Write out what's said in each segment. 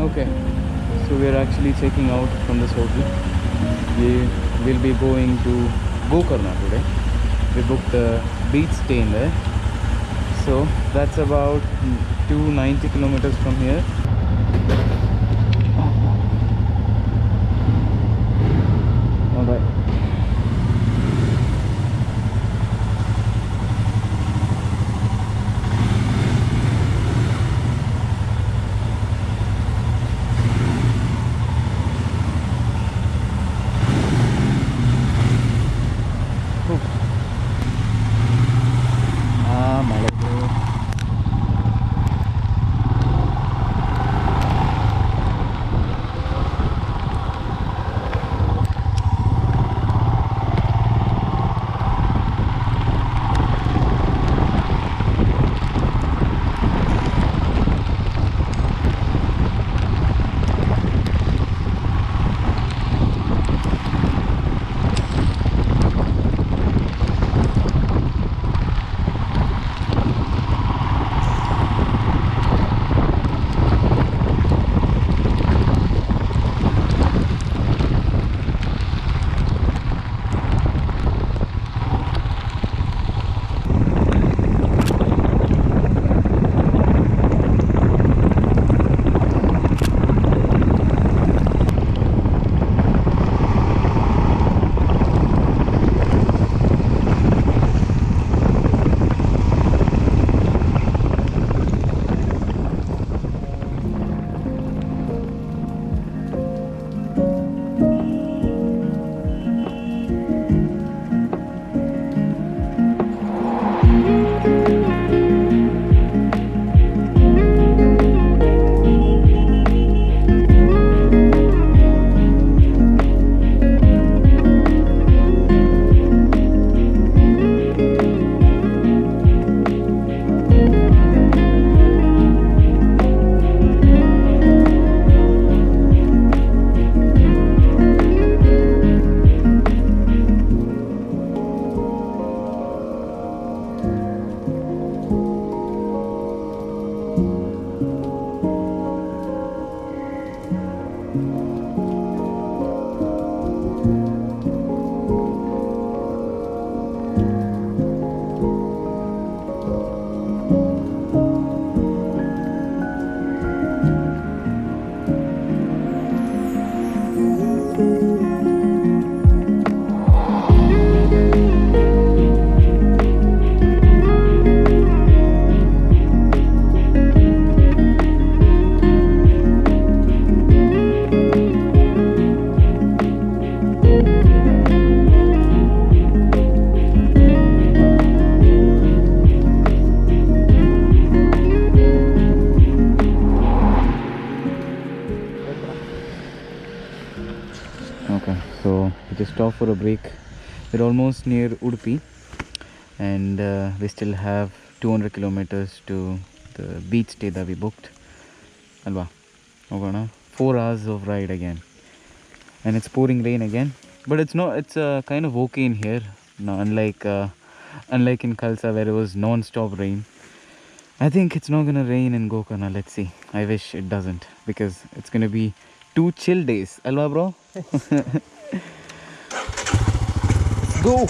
Okay, so we are actually checking out from this hotel. We will be going to Gokarna today. We booked a beach stay in there. So that's about 290 kilometers from here. Alright. Just stop for a break. We're almost near Udupi, and we still have 200 kilometers to the beach stay that we booked. Alva, 4 hours of ride again, and it's pouring rain again. But it's not. It's kind of okay in here. No, unlike in Kalasa where it was non-stop rain. I think it's not gonna rain in Gokarna. Let's see. I wish it doesn't, because it's gonna be 2 chill days. Alva, bro. Go!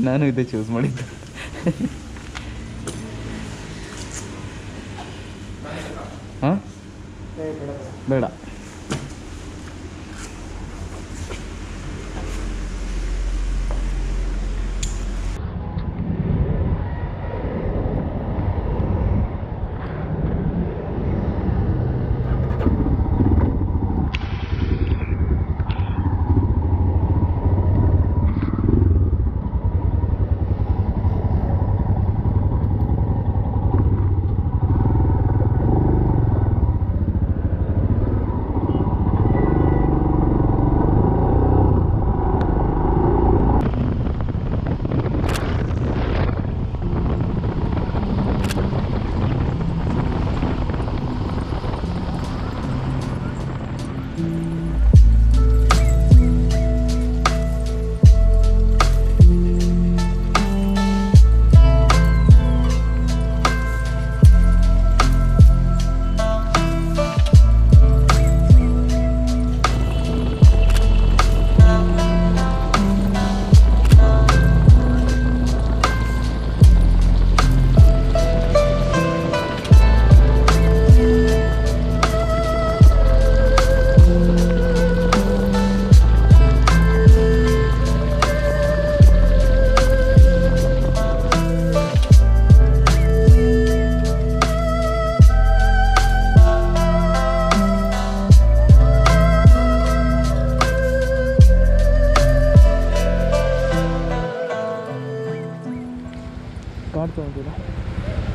ನಾನು ಇದೇ choose ಮಾಡಿದ್ದು. ಹಾಂ ಬೇಡ.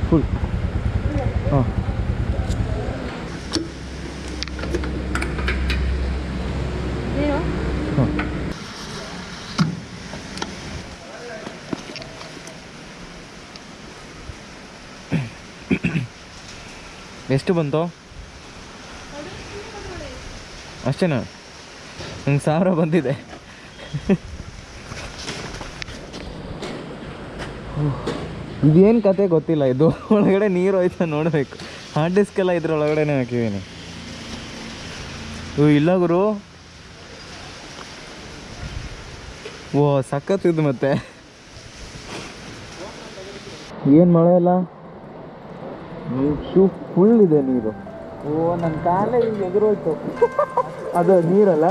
Full ಹಾಂ ಹಾಂ ಎಷ್ಟು ಬಂತು? ಅಷ್ಟೇನಾ? ನಂಗೆ 1000 ಬಂದಿದೆ. ಇದೇನು ಕತೆ ಗೊತ್ತಿಲ್ಲ. ಇದು ಒಳಗಡೆ ನೀರು ಹೋಯ್ತಾ ನೋಡಬೇಕು. ಹಾರ್ಡ್ ಡಿಸ್ಕ್ ಎಲ್ಲ ಇದ್ರೊಳಗಡೆನೇ ಹಾಕಿದ್ದೀನಿ. ಇಲ್ಲ ಗುರು, ಓ ಸಖತ್ತಿದ್ದು. ಮತ್ತೆ ಏನು ಮಳೆ ಇಲ್ಲ, ಶೂ ಫುಲ್ ಇದೆ ನೀರು. ಓ ನನ್ನ ಕಾಲೇ ಹಿಂಗೆ ಎದುರೋಯ್ತು. ಅದು ನೀರಲ್ಲ.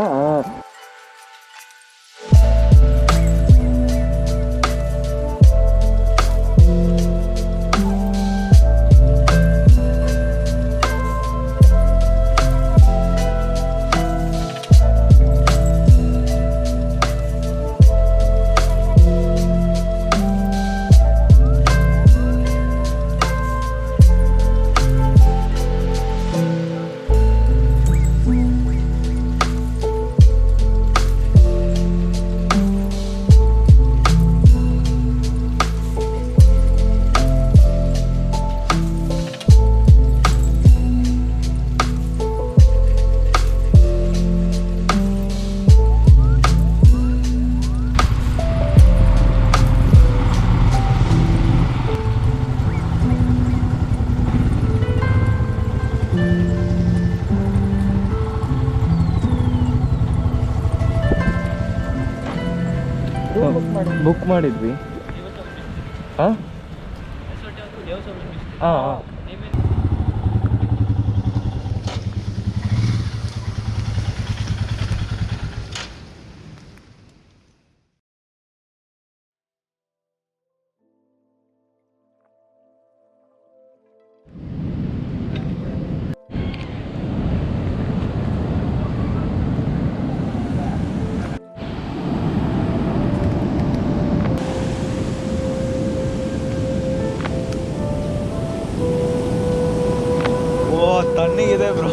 ಬುಕ್ ಮಾಡಿದ್ವಿ. ಹಾಂ ಹಾಂ ಹಾಂ ತಣ್ಣಗಿದೆ ಬ್ರೋ.